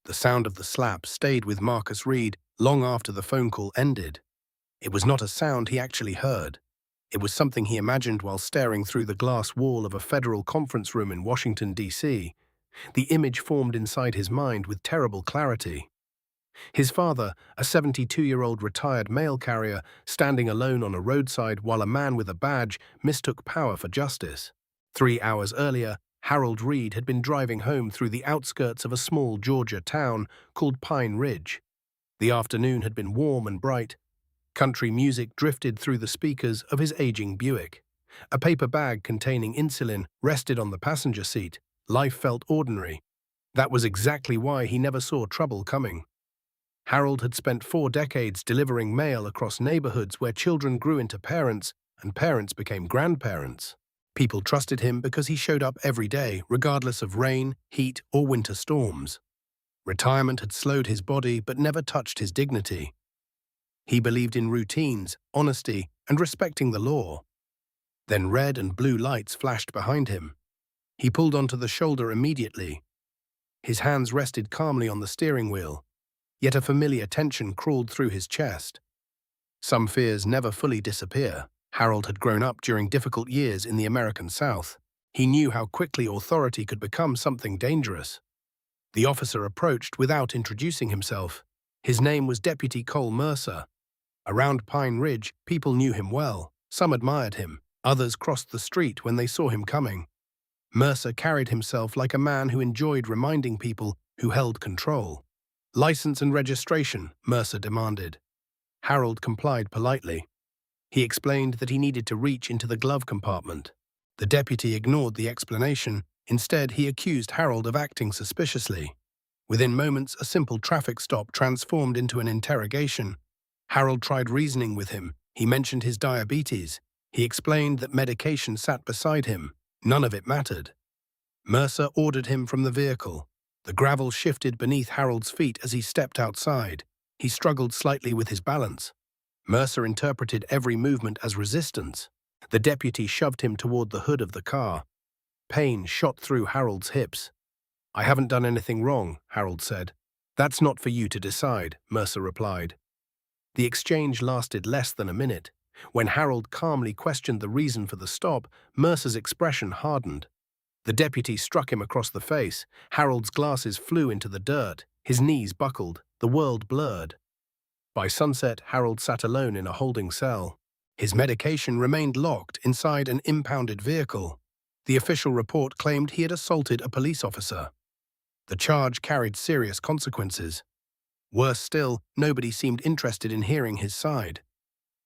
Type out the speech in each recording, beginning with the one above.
The sound of the slap stayed with Marcus Reed long after the phone call ended. It was not a sound he actually heard. It was something he imagined while staring through the glass wall of a federal conference room in Washington, D.C. The image formed inside his mind with terrible clarity. His father, a 72-year-old retired mail carrier, standing alone on a roadside while a man with a badge mistook power for justice. 3 hours earlier, Harold Reed had been driving home through the outskirts of a small Georgia town called Pine Ridge. The afternoon had been warm and bright. Country music drifted through the speakers of his aging Buick. A paper bag containing insulin rested on the passenger seat. Life felt ordinary. That was exactly why he never saw trouble coming. Harold had spent 4 decades delivering mail across neighborhoods where children grew into parents and parents became grandparents. People trusted him because he showed up every day, regardless of rain, heat, or winter storms. Retirement had slowed his body but never touched his dignity. He believed in routines, honesty, and respecting the law. Then red and blue lights flashed behind him. He pulled onto the shoulder immediately. His hands rested calmly on the steering wheel, yet a familiar tension crawled through his chest. Some fears never fully disappear. Harold had grown up during difficult years in the American South. He knew how quickly authority could become something dangerous. The officer approached without introducing himself. His name was Deputy Cole Mercer. Around Pine Ridge, people knew him well. Some admired him. Others crossed the street when they saw him coming. Mercer carried himself like a man who enjoyed reminding people who held control. "License and registration," Mercer demanded. Harold complied politely. He explained that he needed to reach into the glove compartment. The deputy ignored the explanation. Instead, he accused Harold of acting suspiciously. Within moments, a simple traffic stop transformed into an interrogation. Harold tried reasoning with him. He mentioned his diabetes. He explained that medication sat beside him. None of it mattered. Mercer ordered him from the vehicle. The gravel shifted beneath Harold's feet as he stepped outside. He struggled slightly with his balance. Mercer interpreted every movement as resistance. The deputy shoved him toward the hood of the car. Pain shot through Harold's hips. "I haven't done anything wrong," Harold said. "That's not for you to decide," Mercer replied. The exchange lasted less than a minute. When Harold calmly questioned the reason for the stop, Mercer's expression hardened. The deputy struck him across the face. Harold's glasses flew into the dirt. His knees buckled. The world blurred. By sunset, Harold sat alone in a holding cell. His medication remained locked inside an impounded vehicle. The official report claimed he had assaulted a police officer. The charge carried serious consequences. Worse still, nobody seemed interested in hearing his side.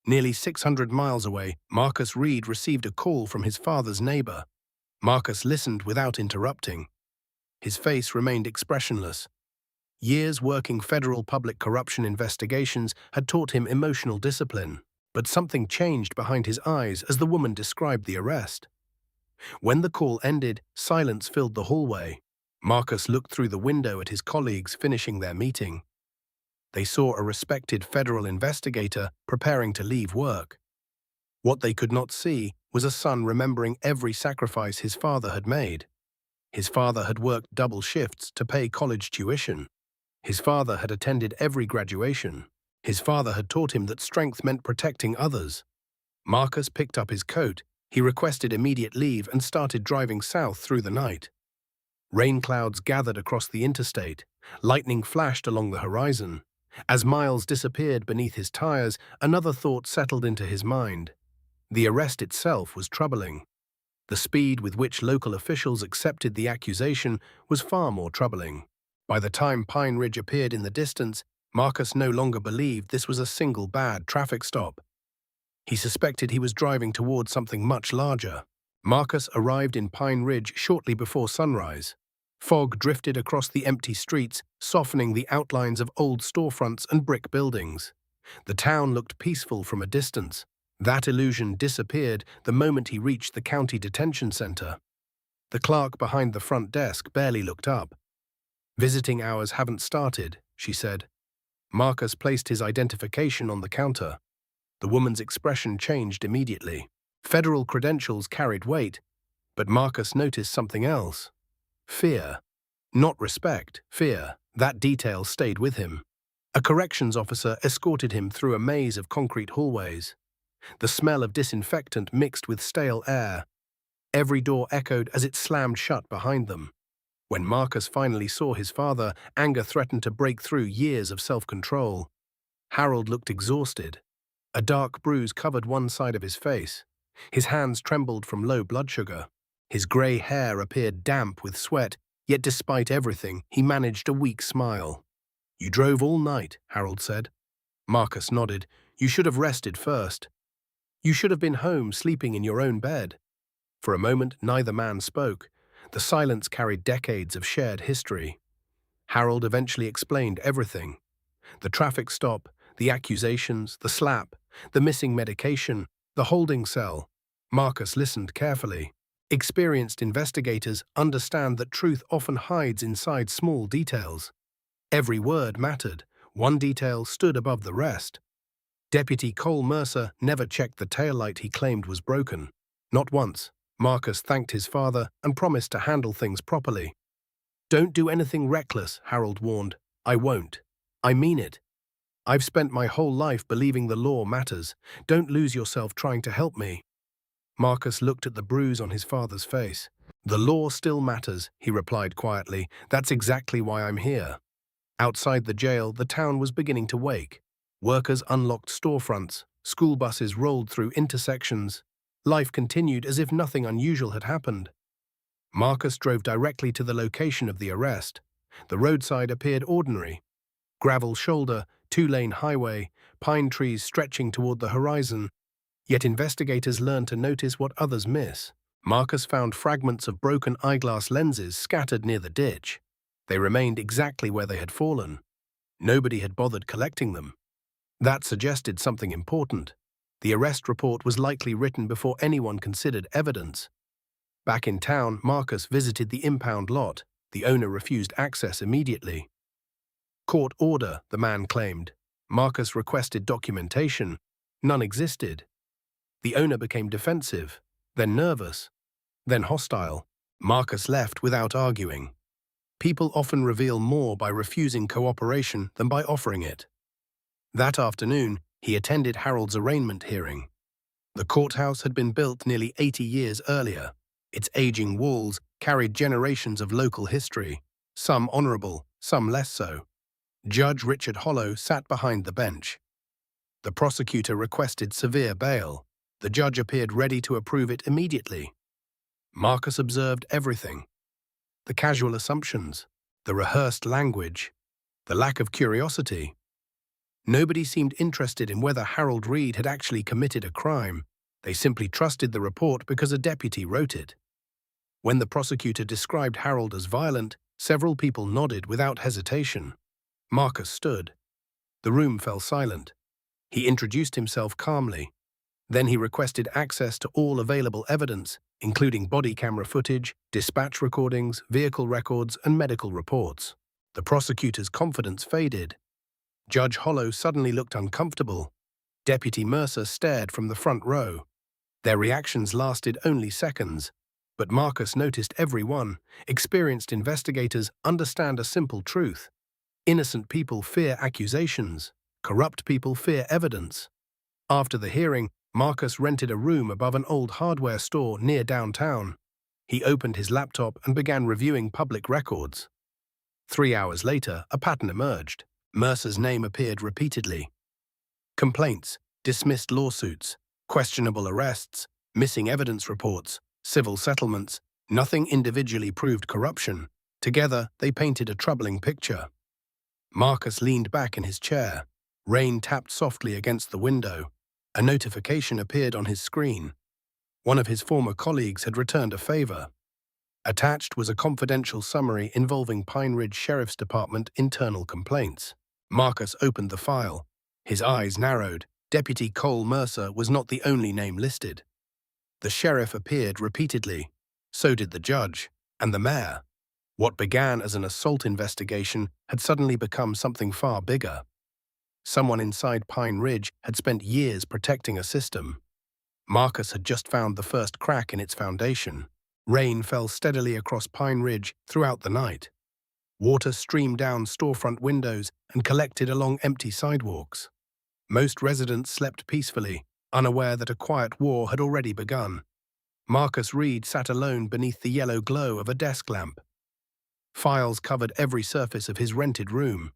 Nearly 600 miles away, Marcus Reed received a call from his father's neighbor. Marcus listened without interrupting. His face remained expressionless. Years working federal public corruption investigations had taught him emotional discipline, but something changed behind his eyes as the woman described the arrest. When the call ended, silence filled the hallway. Marcus looked through the window at his colleagues finishing their meeting. They saw a respected federal investigator preparing to leave work. What they could not see was a son remembering every sacrifice his father had made. His father had worked double shifts to pay college tuition. His father had attended every graduation. His father had taught him that strength meant protecting others. Marcus picked up his coat. He requested immediate leave and started driving south through the night. Rain clouds gathered across the interstate. Lightning flashed along the horizon. As miles disappeared beneath his tires, another thought settled into his mind. The arrest itself was troubling. The speed with which local officials accepted the accusation was far more troubling. By the time Pine Ridge appeared in the distance, Marcus no longer believed this was a single bad traffic stop. He suspected he was driving towards something much larger. Marcus arrived in Pine Ridge shortly before sunrise. Fog drifted across the empty streets, softening the outlines of old storefronts and brick buildings. The town looked peaceful from a distance. That illusion disappeared the moment he reached the county detention center. The clerk behind the front desk barely looked up. "Visiting hours haven't started," she said. Marcus placed his identification on the counter. The woman's expression changed immediately. Federal credentials carried weight, but Marcus noticed something else. Fear. Not respect, fear. That detail stayed with him. A corrections officer escorted him through a maze of concrete hallways. The smell of disinfectant mixed with stale air. Every door echoed as it slammed shut behind them. When Marcus finally saw his father, anger threatened to break through years of self-control. Harold looked exhausted. A dark bruise covered one side of his face. His hands trembled from low blood sugar. His grey hair appeared damp with sweat, yet despite everything, he managed a weak smile. "You drove all night," Harold said. Marcus nodded. "You should have rested first. You should have been home sleeping in your own bed." For a moment, neither man spoke. The silence carried decades of shared history. Harold eventually explained everything. The traffic stop, the accusations, the slap, the missing medication, the holding cell. Marcus listened carefully. Experienced investigators understand that truth often hides inside small details. Every word mattered. One detail stood above the rest. Deputy Cole Mercer never checked the taillight he claimed was broken. Not once. Marcus thanked his father and promised to handle things properly. "Don't do anything reckless," Harold warned. "I won't. I mean it. I've spent my whole life believing the law matters. Don't lose yourself trying to help me." Marcus looked at the bruise on his father's face. "The law still matters," he replied quietly. "That's exactly why I'm here." Outside the jail, the town was beginning to wake. Workers unlocked storefronts. School buses rolled through intersections. Life continued as if nothing unusual had happened. Marcus drove directly to the location of the arrest. The roadside appeared ordinary. Gravel shoulder, two-lane highway, pine trees stretching toward the horizon. Yet investigators learned to notice what others miss. Marcus found fragments of broken eyeglass lenses scattered near the ditch. They remained exactly where they had fallen. Nobody had bothered collecting them. That suggested something important. The arrest report was likely written before anyone considered evidence. Back in town, Marcus visited the impound lot. The owner refused access immediately. "Court order," the man claimed. Marcus requested documentation. None existed. The owner became defensive, then nervous, then hostile. Marcus left without arguing. People often reveal more by refusing cooperation than by offering it. That afternoon, he attended Harold's arraignment hearing. The courthouse had been built nearly 80 years earlier. Its aging walls carried generations of local history, some honorable, some less so. Judge Richard Hollow sat behind the bench. The prosecutor requested severe bail. The judge appeared ready to approve it immediately. Marcus observed everything. The casual assumptions, the rehearsed language, the lack of curiosity. Nobody seemed interested in whether Harold Reed had actually committed a crime. They simply trusted the report because a deputy wrote it. When the prosecutor described Harold as violent, several people nodded without hesitation. Marcus stood. The room fell silent. He introduced himself calmly. Then he requested access to all available evidence, including body camera footage, dispatch recordings, vehicle records, and medical reports. The prosecutor's confidence faded. Judge Hollow suddenly looked uncomfortable. Deputy Mercer stared from the front row. Their reactions lasted only seconds, but Marcus noticed every one. Experienced investigators understand a simple truth. Innocent people fear accusations. Corrupt people fear evidence. After the hearing, Marcus rented a room above an old hardware store near downtown. He opened his laptop and began reviewing public records. 3 hours later, a pattern emerged. Mercer's name appeared repeatedly. Complaints, dismissed lawsuits, questionable arrests, missing evidence reports, civil settlements. Nothing individually proved corruption. Together, they painted a troubling picture. Marcus leaned back in his chair. Rain tapped softly against the window. A notification appeared on his screen. One of his former colleagues had returned a favor. Attached was a confidential summary involving Pine Ridge Sheriff's Department internal complaints. Marcus opened the file. His eyes narrowed. Deputy Cole Mercer was not the only name listed. The sheriff appeared repeatedly. So did the judge and the mayor. What began as an assault investigation had suddenly become something far bigger. Someone inside Pine Ridge had spent years protecting a system. Marcus had just found the first crack in its foundation. Rain fell steadily across Pine Ridge throughout the night. Water streamed down storefront windows and collected along empty sidewalks. Most residents slept peacefully, unaware that a quiet war had already begun. Marcus Reed sat alone beneath the yellow glow of a desk lamp. Files covered every surface of his rented room.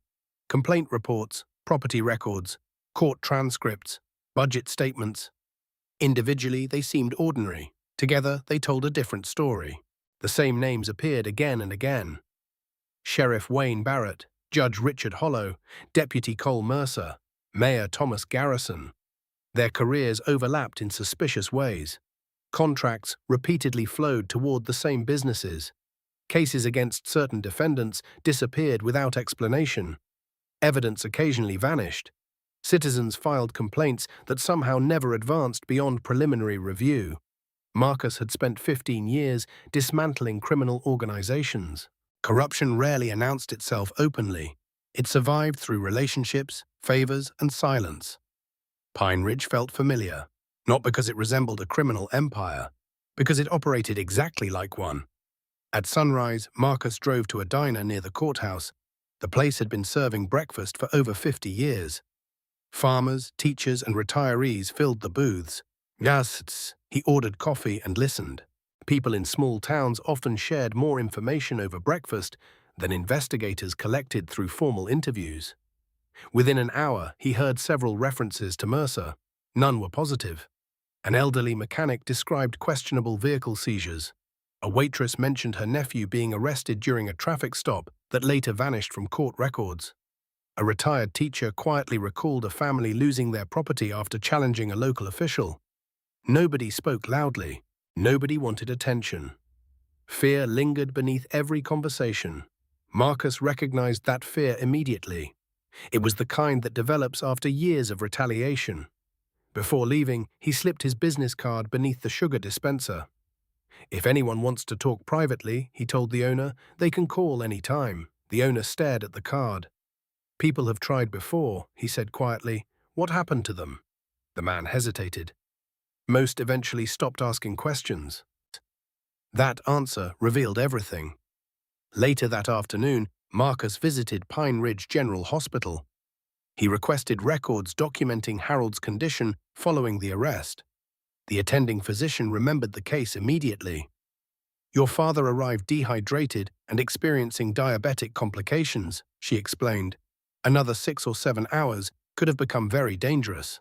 Complaint reports, property records, court transcripts, budget statements. Individually, they seemed ordinary. Together, they told a different story. The same names appeared again and again. Sheriff Wayne Barrett, Judge Richard Hollow, Deputy Cole Mercer, Mayor Thomas Garrison. Their careers overlapped in suspicious ways. Contracts repeatedly flowed toward the same businesses. Cases against certain defendants disappeared without explanation. Evidence occasionally vanished. Citizens filed complaints that somehow never advanced beyond preliminary review. Marcus had spent 15 years dismantling criminal organizations. Corruption rarely announced itself openly. It survived through relationships, favors, and silence. Pine Ridge felt familiar, not because it resembled a criminal empire, because it operated exactly like one. At sunrise, Marcus drove to a diner near the courthouse. The place had been serving breakfast for over 50 years. Farmers, teachers, and retirees filled the booths. Yes, he ordered coffee and listened. People in small towns often shared more information over breakfast than investigators collected through formal interviews. Within an hour, he heard several references to Mercer. None were positive. An elderly mechanic described questionable vehicle seizures. A waitress mentioned her nephew being arrested during a traffic stop that later vanished from court records. A retired teacher quietly recalled a family losing their property after challenging a local official. Nobody spoke loudly. Nobody wanted attention. Fear lingered beneath every conversation. Marcus recognized that fear immediately. It was the kind that develops after years of retaliation. Before leaving, he slipped his business card beneath the sugar dispenser. If anyone wants to talk privately, he told the owner, they can call any time. The owner stared at the card. People have tried before, he said quietly. What happened to them? The man hesitated. Most eventually stopped asking questions. That answer revealed everything. Later that afternoon, Marcus visited Pine Ridge General Hospital. He requested records documenting Harold's condition following the arrest. The attending physician remembered the case immediately. Your father arrived dehydrated and experiencing diabetic complications, she explained. Another 6 or 7 hours could have become very dangerous.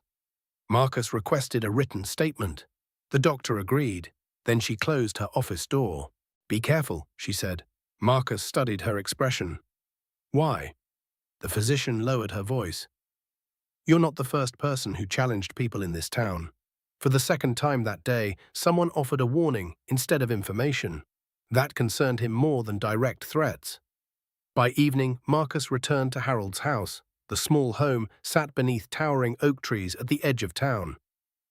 Marcus requested a written statement. The doctor agreed. Then she closed her office door. Be careful, she said. Marcus studied her expression. Why? The physician lowered her voice. You're not the first person who challenged people in this town. For the second time that day, someone offered a warning instead of information. That concerned him more than direct threats. By evening, Marcus returned to Harold's house. The small home sat beneath towering oak trees at the edge of town.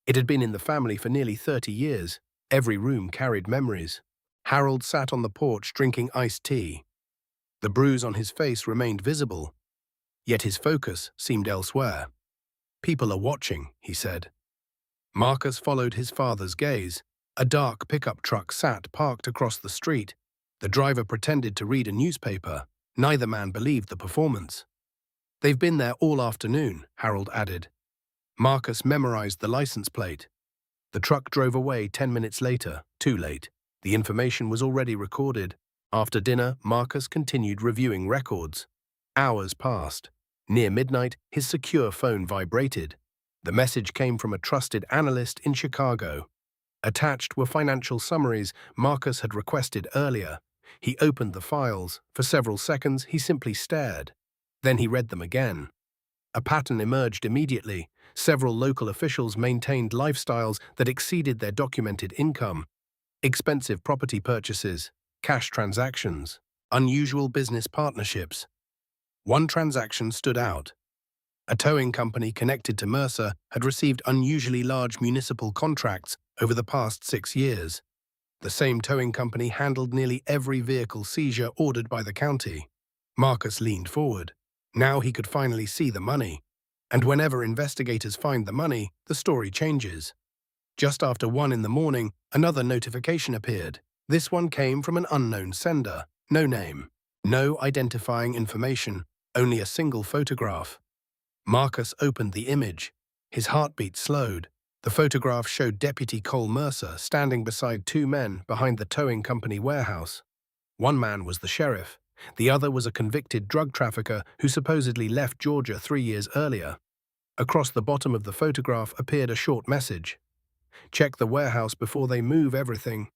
It had been in the family for nearly 30 years. Every room carried memories. Harold sat on the porch drinking iced tea. The bruise on his face remained visible, yet his focus seemed elsewhere. People are watching, he said. Marcus followed his father's gaze. A dark pickup truck sat parked across the street. The driver pretended to read a newspaper. Neither man believed the performance. They've been there all afternoon, Harold added. Marcus memorized the license plate. The truck drove away 10 minutes later, too late. The information was already recorded. After dinner, Marcus continued reviewing records. Hours passed. Near midnight, his secure phone vibrated. The message came from a trusted analyst in Chicago. Attached were financial summaries Marcus had requested earlier. He opened the files. For several seconds, he simply stared. Then he read them again. A pattern emerged immediately. Several local officials maintained lifestyles that exceeded their documented income. Expensive property purchases, cash transactions, unusual business partnerships. One transaction stood out. A towing company connected to Mercer had received unusually large municipal contracts over the past 6 years. The same towing company handled nearly every vehicle seizure ordered by the county. Marcus leaned forward. Now he could finally see the money. And whenever investigators find the money, the story changes. Just after 1 in the morning, another notification appeared. This one came from an unknown sender, no name. No identifying information, only a single photograph. Marcus opened the image. His heartbeat slowed. The photograph showed Deputy Cole Mercer standing beside two men behind the towing company warehouse. One man was the sheriff. The other was a convicted drug trafficker who supposedly left Georgia 3 years earlier. Across the bottom of the photograph appeared a short message. "Check the warehouse before they move everything."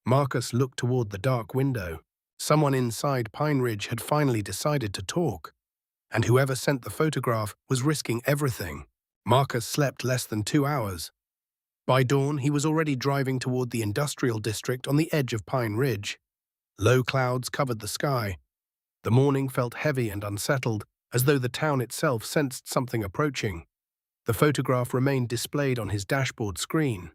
Marcus looked toward the dark window. Someone inside Pine Ridge had finally decided to talk, and whoever sent the photograph was risking everything. Marcus slept less than 2 hours. By dawn, he was already driving toward the industrial district on the edge of Pine Ridge. Low clouds covered the sky. The morning felt heavy and unsettled, as though the town itself sensed something approaching. The photograph remained displayed on his dashboard screen.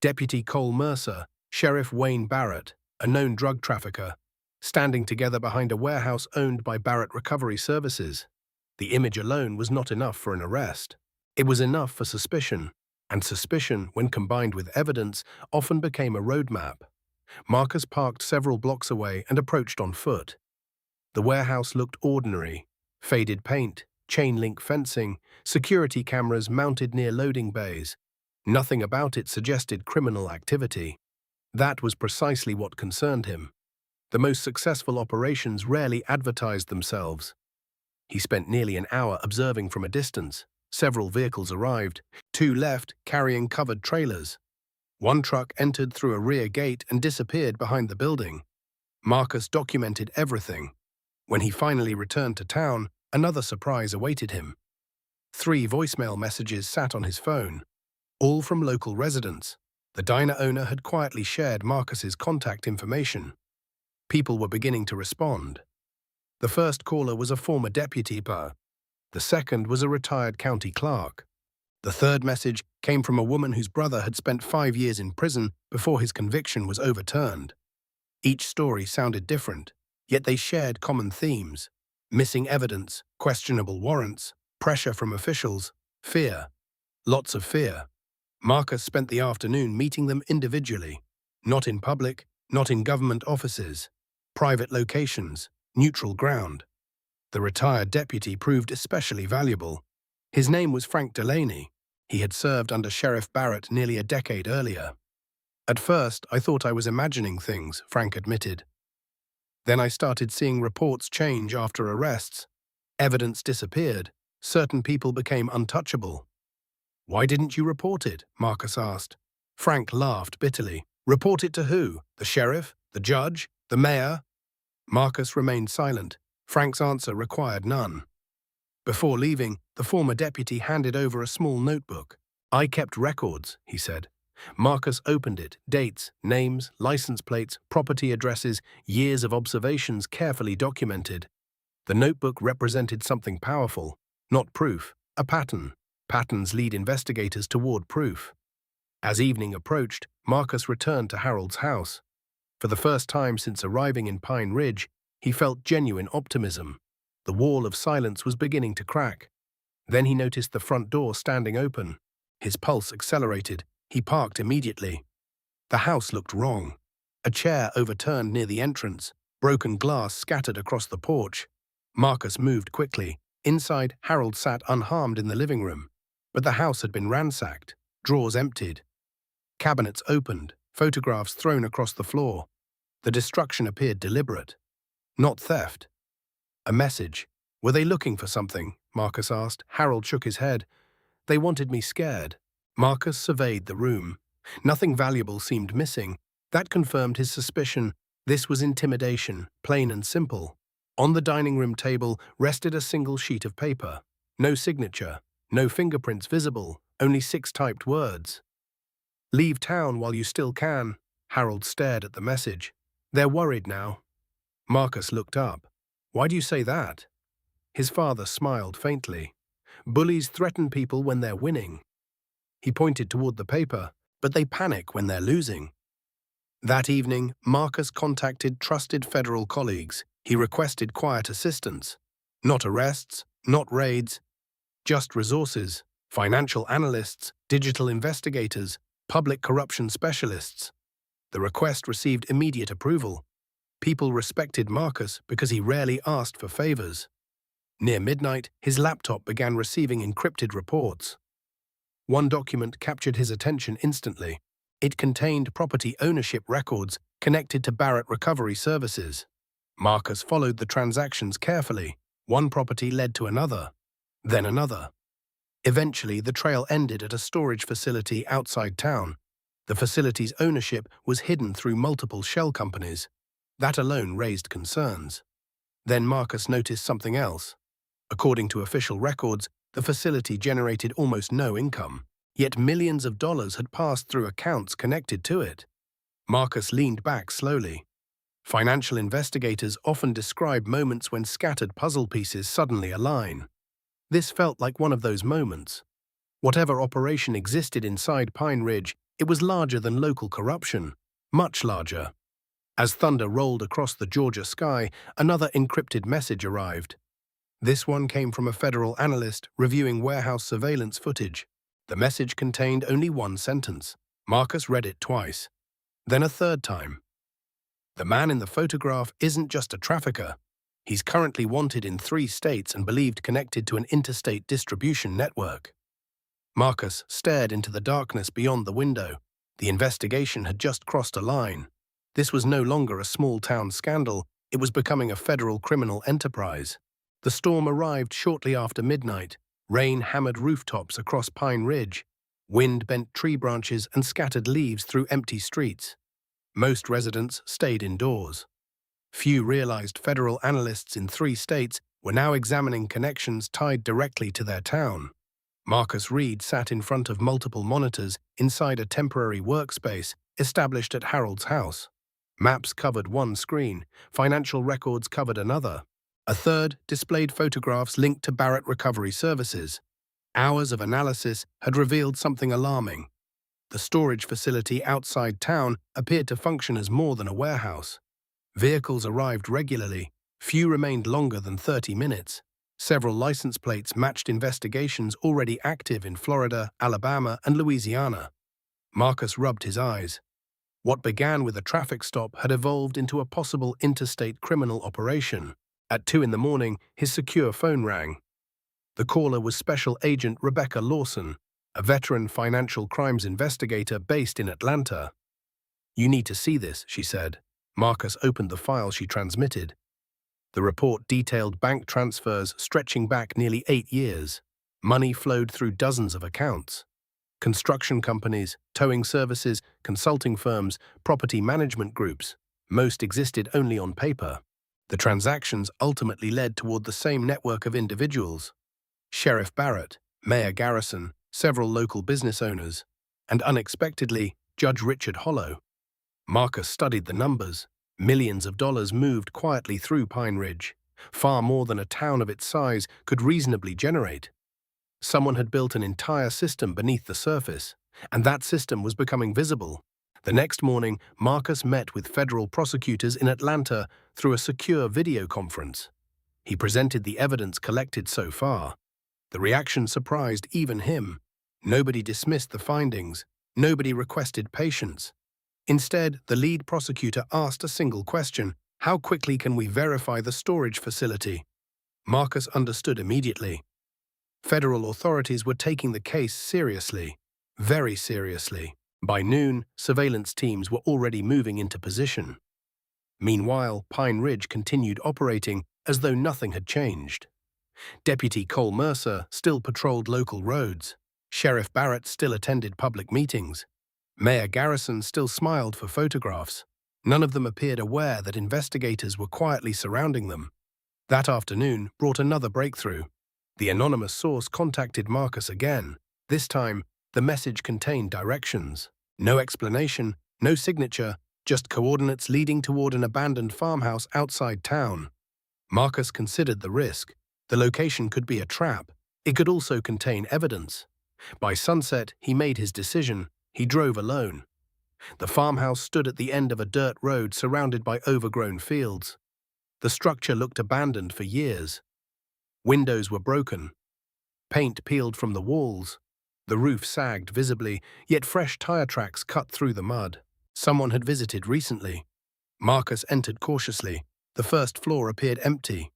Deputy Cole Mercer, Sheriff Wayne Barrett, a known drug trafficker, standing together behind a warehouse owned by Barrett Recovery Services. The image alone was not enough for an arrest. It was enough for suspicion, and suspicion, when combined with evidence, often became a roadmap. Marcus parked several blocks away and approached on foot. The warehouse looked ordinary. Faded paint, chain-link fencing, security cameras mounted near loading bays. Nothing about it suggested criminal activity. That was precisely what concerned him. The most successful operations rarely advertised themselves. He spent nearly an hour observing from a distance. Several vehicles arrived. Two left, carrying covered trailers. One truck entered through a rear gate and disappeared behind the building. Marcus documented everything. When he finally returned to town, another surprise awaited him. 3 voicemail messages sat on his phone, all from local residents. The diner owner had quietly shared Marcus's contact information. People were beginning to respond. The first caller was a former deputy. The second was a retired county clerk. The third message came from a woman whose brother had spent 5 years in prison before his conviction was overturned. Each story sounded different, yet they shared common themes: missing evidence, questionable warrants, pressure from officials, fear. Lots of fear. Marcus spent the afternoon meeting them individually. Not in public, not in government offices. Private locations, neutral ground. The retired deputy proved especially valuable. His name was Frank Delaney. He had served under Sheriff Barrett nearly a decade earlier. "At first, I thought I was imagining things," Frank admitted. "Then I started seeing reports change after arrests. Evidence disappeared. Certain people became untouchable." "Why didn't you report it?" Marcus asked. Frank laughed bitterly. "Report it to who? The sheriff? The judge? The mayor?" Marcus remained silent. Frank's answer required none. Before leaving, the former deputy handed over a small notebook. "I kept records," he said. Marcus opened it. Dates, names, license plates, property addresses, years of observations carefully documented. The notebook represented something powerful, not proof, a pattern. Patterns lead investigators toward proof. As evening approached, Marcus returned to Harold's house. For the first time since arriving in Pine Ridge, he felt genuine optimism. The wall of silence was beginning to crack. Then he noticed the front door standing open. His pulse accelerated. He parked immediately. The house looked wrong. A chair overturned near the entrance. Broken glass scattered across the porch. Marcus moved quickly. Inside, Harold sat unharmed in the living room. But the house had been ransacked. Drawers emptied. Cabinets opened. Photographs thrown across the floor. The destruction appeared deliberate. Not theft. A message. "Were they looking for something?" Marcus asked. Harold shook his head. "They wanted me scared." Marcus surveyed the room. Nothing valuable seemed missing. That confirmed his suspicion. This was intimidation, plain and simple. On the dining room table rested a single sheet of paper. No signature, no fingerprints visible, only 6 typed words. "Leave town while you still can." Harold stared at the message. "They're worried now." Marcus looked up. "Why do you say that?" His father smiled faintly. "Bullies threaten people when they're winning." He pointed toward the paper. "But they panic when they're losing." That evening, Marcus contacted trusted federal colleagues. He requested quiet assistance. Not arrests, not raids, just resources, financial analysts, digital investigators, public corruption specialists. The request received immediate approval. People respected Marcus because he rarely asked for favors. Near midnight, his laptop began receiving encrypted reports. One document captured his attention instantly. It contained property ownership records connected to Barrett Recovery Services. Marcus followed the transactions carefully. One property led to another, then another. Eventually, the trail ended at a storage facility outside town. The facility's ownership was hidden through multiple shell companies. That alone raised concerns. Then Marcus noticed something else. According to official records, the facility generated almost no income, yet millions of dollars had passed through accounts connected to it. Marcus leaned back slowly. Financial investigators often describe moments when scattered puzzle pieces suddenly align. This felt like one of those moments. Whatever operation existed inside Pine Ridge, it was larger than local corruption, much larger. As thunder rolled across the Georgia sky, another encrypted message arrived. This one came from a federal analyst reviewing warehouse surveillance footage. The message contained only one sentence. Marcus read it twice, then a third time. The man in the photograph isn't just a trafficker. He's currently wanted in 3 states and believed connected to an interstate distribution network. Marcus stared into the darkness beyond the window. The investigation had just crossed a line. This was no longer a small-town scandal. It was becoming a federal criminal enterprise. The storm arrived shortly after midnight. Rain hammered rooftops across Pine Ridge. Wind bent tree branches and scattered leaves through empty streets. Most residents stayed indoors. Few realized federal analysts in 3 states were now examining connections tied directly to their town. Marcus Reed sat in front of multiple monitors inside a temporary workspace established at Harold's house. Maps covered one screen, financial records covered another. A third displayed photographs linked to Barrett Recovery Services. Hours of analysis had revealed something alarming. The storage facility outside town appeared to function as more than a warehouse. Vehicles arrived regularly. Few remained longer than 30 minutes. Several license plates matched investigations already active in Florida, Alabama, and Louisiana. Marcus rubbed his eyes. What began with a traffic stop had evolved into a possible interstate criminal operation. At 2 in the morning, his secure phone rang. The caller was Special Agent Rebecca Lawson, a veteran financial crimes investigator based in Atlanta. "You need to see this," she said. Marcus opened the file she transmitted. The report detailed bank transfers stretching back nearly 8 years. Money flowed through dozens of accounts. Construction companies, towing services, consulting firms, property management groups. Most existed only on paper. The transactions ultimately led toward the same network of individuals: Sheriff Barrett, Mayor Garrison, several local business owners, and unexpectedly, Judge Richard Hollow. Marcus studied the numbers. Millions of dollars moved quietly through Pine Ridge, far more than a town of its size could reasonably generate. Someone had built an entire system beneath the surface, and that system was becoming visible. The next morning, Marcus met with federal prosecutors in Atlanta through a secure video conference. He presented the evidence collected so far. The reaction surprised even him. Nobody dismissed the findings. Nobody requested patience. Instead, the lead prosecutor asked a single question: how quickly can we verify the storage facility? Marcus understood immediately. Federal authorities were taking the case seriously, very seriously. By noon, surveillance teams were already moving into position. Meanwhile, Pine Ridge continued operating as though nothing had changed. Deputy Cole Mercer still patrolled local roads. Sheriff Barrett still attended public meetings. Mayor Garrison still smiled for photographs. None of them appeared aware that investigators were quietly surrounding them. That afternoon brought another breakthrough. The anonymous source contacted Marcus again. This time, the message contained directions. No explanation, no signature, just coordinates leading toward an abandoned farmhouse outside town. Marcus considered the risk. The location could be a trap. It could also contain evidence. By sunset, he made his decision. He drove alone. The farmhouse stood at the end of a dirt road surrounded by overgrown fields. The structure looked abandoned for years. Windows were broken. Paint peeled from the walls. The roof sagged visibly, yet fresh tire tracks cut through the mud. Someone had visited recently. Marcus entered cautiously. The first floor appeared empty.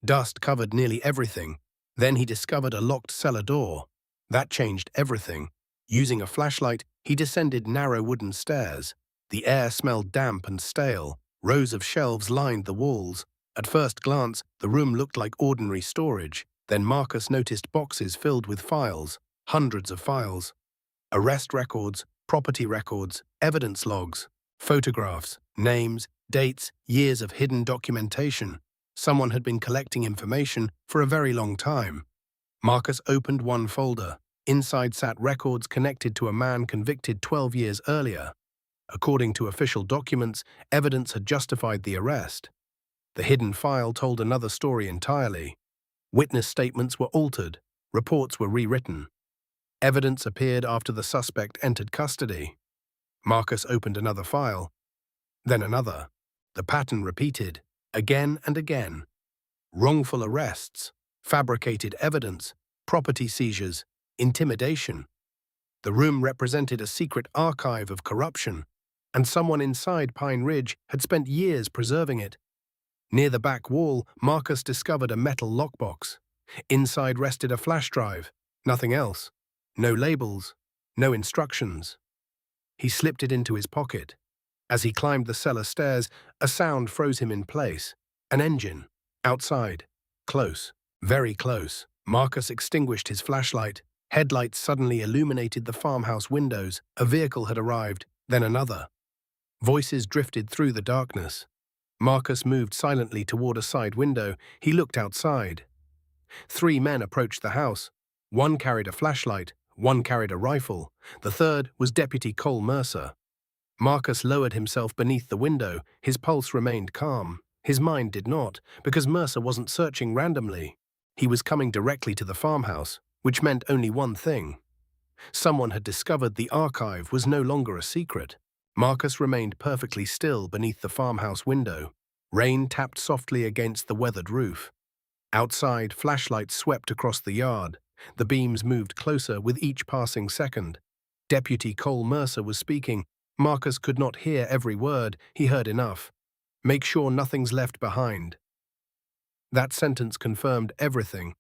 Dust covered nearly everything. Then he discovered a locked cellar door. That changed everything. Using a flashlight, he descended narrow wooden stairs. The air smelled damp and stale. Rows of shelves lined the walls. At first glance, the room looked like ordinary storage. Then Marcus noticed boxes filled with files, hundreds of files. Arrest records, property records, evidence logs, photographs, names, dates, years of hidden documentation. Someone had been collecting information for a very long time. Marcus opened one folder. Inside sat records connected to a man convicted 12 years earlier. According to official documents, evidence had justified the arrest. The hidden file told another story entirely. Witness statements were altered. Reports were rewritten. Evidence appeared after the suspect entered custody. Marcus opened another file, then another. The pattern repeated, again and again. Wrongful arrests, fabricated evidence, property seizures, intimidation. The room represented a secret archive of corruption, and someone inside Pine Ridge had spent years preserving it. Near the back wall, Marcus discovered a metal lockbox. Inside rested a flash drive, nothing else. No labels, no instructions. He slipped it into his pocket. As he climbed the cellar stairs, a sound froze him in place. An engine. Outside. Close. Very close. Marcus extinguished his flashlight. Headlights suddenly illuminated the farmhouse windows. A vehicle had arrived, then another. Voices drifted through the darkness. Marcus moved silently toward a side window. He looked outside. 3 men approached the house. One carried a flashlight, one carried a rifle. The third was Deputy Cole Mercer. Marcus lowered himself beneath the window. His pulse remained calm. His mind did not, because Mercer wasn't searching randomly. He was coming directly to the farmhouse, which meant only one thing. Someone had discovered the archive was no longer a secret. Marcus remained perfectly still beneath the farmhouse window. Rain tapped softly against the weathered roof. Outside, flashlights swept across the yard. The beams moved closer with each passing second. Deputy Cole Mercer was speaking. Marcus could not hear every word. He heard enough. Make sure nothing's left behind. That sentence confirmed everything.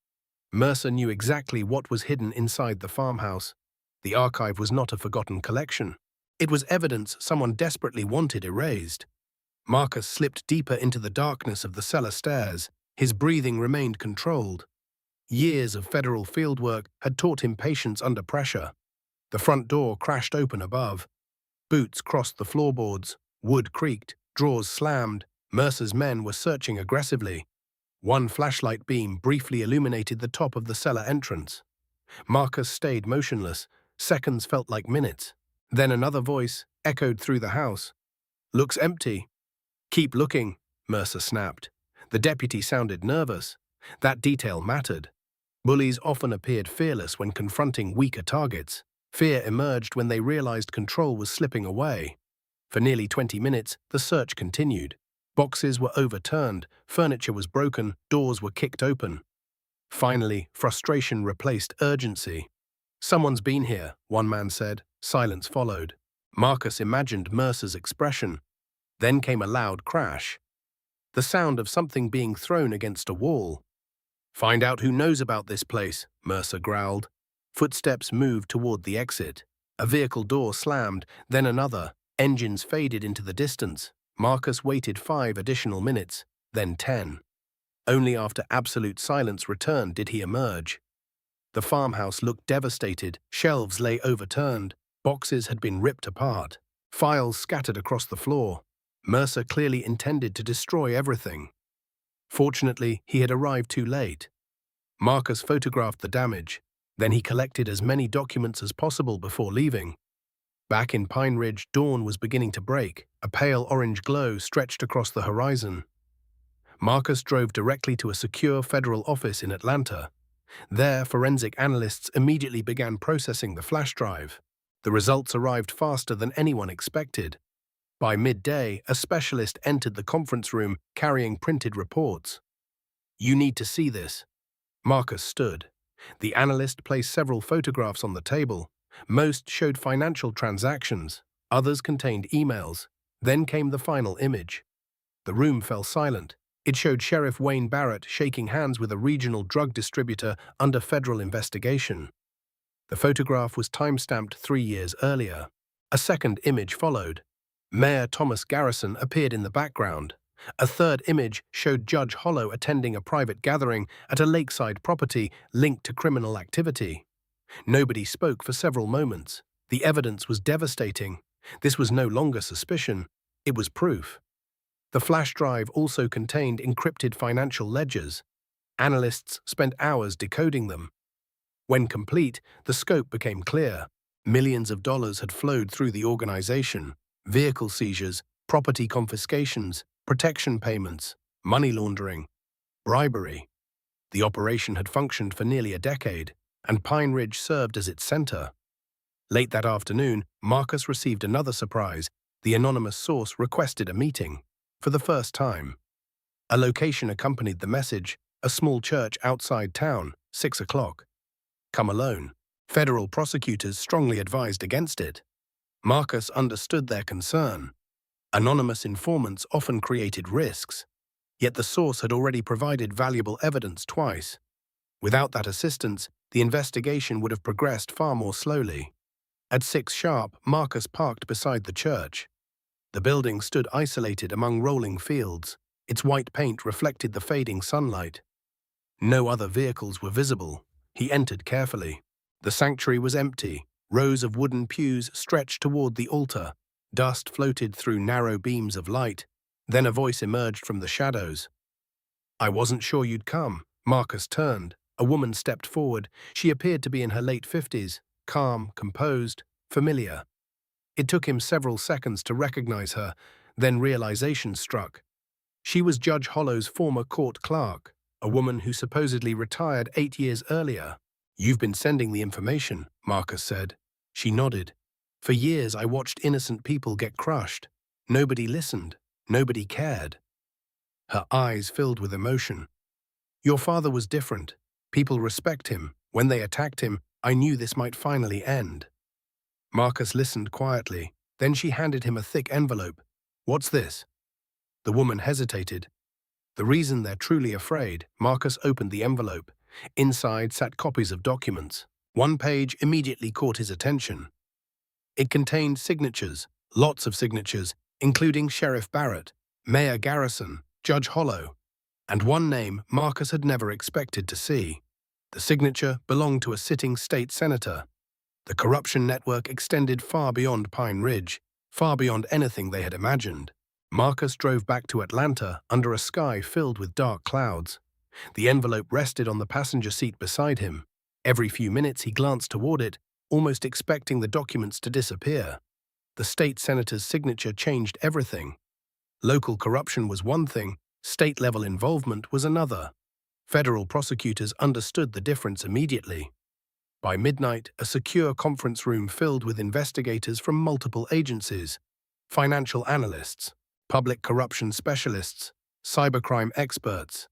Mercer knew exactly what was hidden inside the farmhouse. The archive was not a forgotten collection. It was evidence someone desperately wanted erased. Marcus slipped deeper into the darkness of the cellar stairs. His breathing remained controlled. Years of federal fieldwork had taught him patience under pressure. The front door crashed open above. Boots crossed the floorboards. Wood creaked. Drawers slammed. Mercer's men were searching aggressively. One flashlight beam briefly illuminated the top of the cellar entrance. Marcus stayed motionless. Seconds felt like minutes. Then another voice echoed through the house. "Looks empty." "Keep looking," Mercer snapped. The deputy sounded nervous. That detail mattered. Bullies often appeared fearless when confronting weaker targets. Fear emerged when they realized control was slipping away. For nearly 20 minutes, the search continued. Boxes were overturned, furniture was broken, doors were kicked open. Finally, frustration replaced urgency. "Someone's been here," one man said. Silence followed. Marcus imagined Mercer's expression. Then came a loud crash. The sound of something being thrown against a wall. "Find out who knows about this place," Mercer growled. Footsteps moved toward the exit. A vehicle door slammed, then another. Engines faded into the distance. Marcus waited 5 additional minutes, then 10. Only after absolute silence returned did he emerge. The farmhouse looked devastated. Shelves lay overturned. Boxes had been ripped apart. Files scattered across the floor. Mercer clearly intended to destroy everything. Fortunately, he had arrived too late. Marcus photographed the damage. Then he collected as many documents as possible before leaving. Back in Pine Ridge, dawn was beginning to break. A pale orange glow stretched across the horizon. Marcus drove directly to a secure federal office in Atlanta. There, forensic analysts immediately began processing the flash drive. The results arrived faster than anyone expected. By midday, a specialist entered the conference room carrying printed reports. "You need to see this." Marcus stood. The analyst placed several photographs on the table. Most showed financial transactions. Others contained emails. Then came the final image. The room fell silent. It showed Sheriff Wayne Barrett shaking hands with a regional drug distributor under federal investigation. The photograph was time-stamped 3 years earlier. A second image followed. Mayor Thomas Garrison appeared in the background. A third image showed Judge Hollow attending a private gathering at a lakeside property linked to criminal activity. Nobody spoke for several moments. The evidence was devastating. This was no longer suspicion. It was proof. The flash drive also contained encrypted financial ledgers. Analysts spent hours decoding them. When complete, the scope became clear. Millions of dollars had flowed through the organization. Vehicle seizures, property confiscations, protection payments, money laundering, bribery. The operation had functioned for nearly a decade, and Pine Ridge served as its center. Late that afternoon, Marcus received another surprise. The anonymous source requested a meeting. For the first time. A location accompanied the message, a small church outside town, 6 o'clock. Come alone. Federal prosecutors strongly advised against it. Marcus understood their concern. Anonymous informants often created risks. Yet the source had already provided valuable evidence twice. Without that assistance, the investigation would have progressed far more slowly. At 6 sharp, Marcus parked beside the church. The building stood isolated among rolling fields. Its white paint reflected the fading sunlight. No other vehicles were visible. He entered carefully. The sanctuary was empty. Rows of wooden pews stretched toward the altar. Dust floated through narrow beams of light. Then a voice emerged from the shadows. "I wasn't sure you'd come." Marcus turned. A woman stepped forward. She appeared to be in her late 50s, calm, composed, familiar. It took him several seconds to recognize her, then realization struck. She was Judge Hollow's former court clerk, a woman who supposedly retired 8 years earlier. "You've been sending the information," Marcus said. She nodded. "For years I watched innocent people get crushed. Nobody listened. Nobody cared." Her eyes filled with emotion. "Your father was different. People respect him. When they attacked him, I knew this might finally end." Marcus listened quietly. Then she handed him a thick envelope. "What's this?" The woman hesitated. The reason they're truly afraid. Marcus opened the envelope. Inside sat copies of documents. One page immediately caught his attention. It contained signatures, lots of signatures, including Sheriff Barrett, Mayor Garrison, Judge Hollow, and one name Marcus had never expected to see. The signature belonged to a sitting state senator. The corruption network extended far beyond Pine Ridge, far beyond anything they had imagined. Marcus drove back to Atlanta under a sky filled with dark clouds. The envelope rested on the passenger seat beside him. Every few minutes he glanced toward it, almost expecting the documents to disappear. The state senator's signature changed everything. Local corruption was one thing, state-level involvement was another. Federal prosecutors understood the difference immediately. By midnight, a secure conference room filled with investigators from multiple agencies, financial analysts, public corruption specialists, cybercrime experts,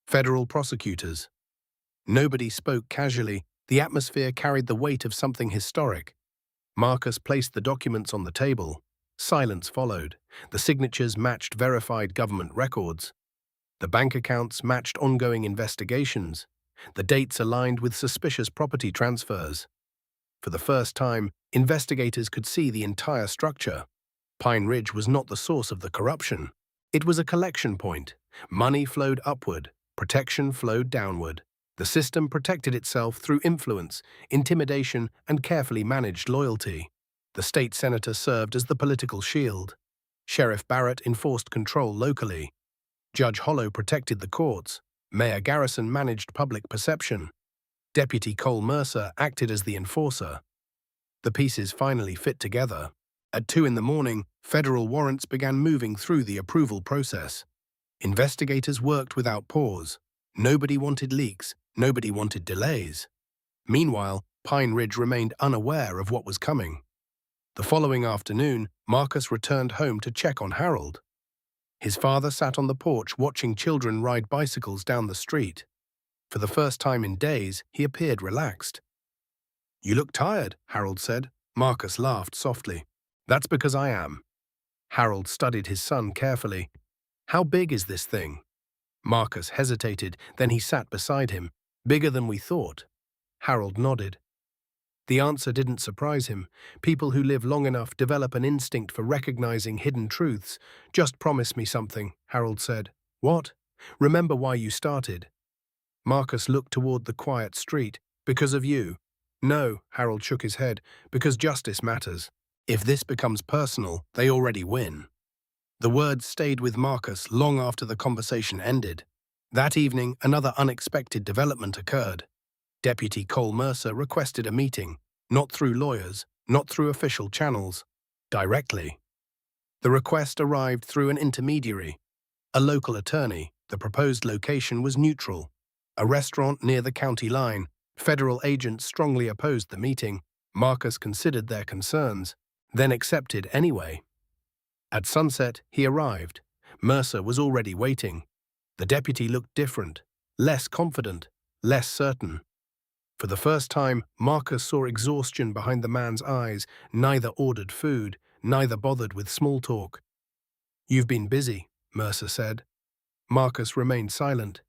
federal prosecutors. Nobody spoke casually. The atmosphere carried the weight of something historic. Marcus placed the documents on the table. Silence followed. The signatures matched verified government records. The bank accounts matched ongoing investigations. The dates aligned with suspicious property transfers. For the first time, investigators could see the entire structure. Pine Ridge was not the source of the corruption. It was a collection point. Money flowed upward. Protection flowed downward. The system protected itself through influence, intimidation, and carefully managed loyalty. The state senator served as the political shield. Sheriff Barrett enforced control locally. Judge Hollow protected the courts. Mayor Garrison managed public perception. Deputy Cole Mercer acted as the enforcer. The pieces finally fit together. At 2 in the morning, federal warrants began moving through the approval process. Investigators worked without pause. Nobody wanted leaks. Nobody wanted delays. Meanwhile, Pine Ridge remained unaware of what was coming. The following afternoon, Marcus returned home to check on Harold. His father sat on the porch watching children ride bicycles down the street. For the first time in days, he appeared relaxed. "You look tired," Harold said. Marcus laughed softly. "That's because I am." Harold studied his son carefully. How big is this thing? Marcus hesitated, then he sat beside him. Bigger than we thought. Harold nodded. The answer didn't surprise him. People who live long enough develop an instinct for recognizing hidden truths. Just promise me something, Harold said. What? Remember why you started. Marcus looked toward the quiet street. Because of you. No, Harold shook his head, because justice matters. If this becomes personal, they already win. The words stayed with Marcus long after the conversation ended. That evening, another unexpected development occurred. Deputy Cole Mercer requested a meeting, not through lawyers, not through official channels, directly. The request arrived through an intermediary, a local attorney. The proposed location was neutral, a restaurant near the county line. Federal agents strongly opposed the meeting. Marcus considered their concerns, then accepted anyway. At sunset, he arrived. Mercer was already waiting. The deputy looked different, less confident, less certain. For the first time, Marcus saw exhaustion behind the man's eyes. Neither ordered food, neither bothered with small talk. You've been busy, Mercer said. Marcus remained silent.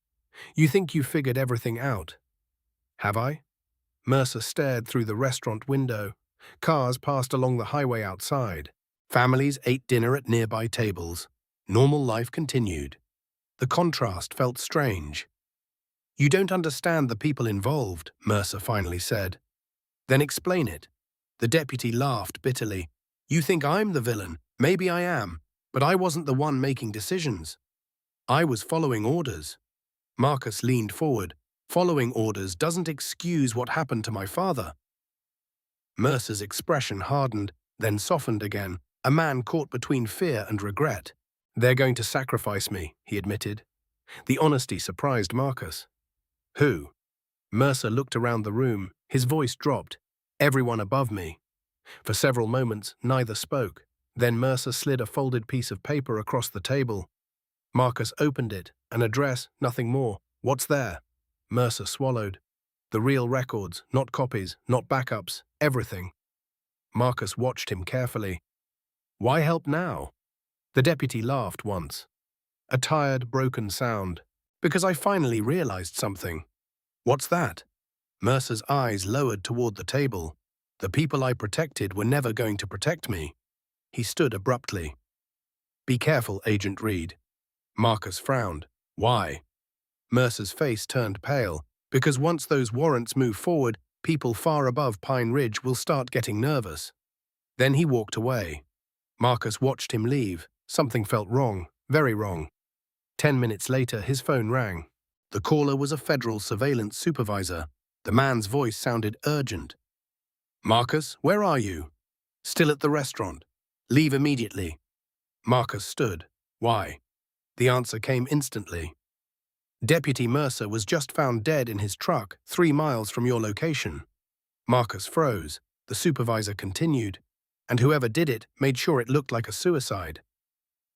You think you figured everything out? Have I? Mercer stared through the restaurant window. Cars passed along the highway outside. Families ate dinner at nearby tables. Normal life continued. The contrast felt strange. You don't understand the people involved, Mercer finally said. Then explain it. The deputy laughed bitterly. You think I'm the villain? Maybe I am, but I wasn't the one making decisions. I was following orders. Marcus leaned forward. Following orders doesn't excuse what happened to my father. Mercer's expression hardened, then softened again, a man caught between fear and regret. They're going to sacrifice me, he admitted. The honesty surprised Marcus. Who? Mercer looked around the room. His voice dropped. Everyone above me. For several moments, neither spoke. Then Mercer slid a folded piece of paper across the table. Marcus opened it. An address, nothing more. What's there? Mercer swallowed. The real records, not copies, not backups, everything. Marcus watched him carefully. Why help now? The deputy laughed once. A tired, broken sound. Because I finally realized something. What's that? Mercer's eyes lowered toward the table. The people I protected were never going to protect me. He stood abruptly. Be careful, Agent Reed. Marcus frowned. Why? Mercer's face turned pale. Because once those warrants move forward, people far above Pine Ridge will start getting nervous. Then he walked away. Marcus watched him leave. Something felt wrong, very wrong. 10 minutes later, his phone rang. The caller was a federal surveillance supervisor. The man's voice sounded urgent. Marcus, where are you? Still at the restaurant. Leave immediately. Marcus stood. Why? The answer came instantly. Deputy Mercer was just found dead in his truck 3 miles from your location. Marcus froze. The supervisor continued. And whoever did it made sure it looked like a suicide.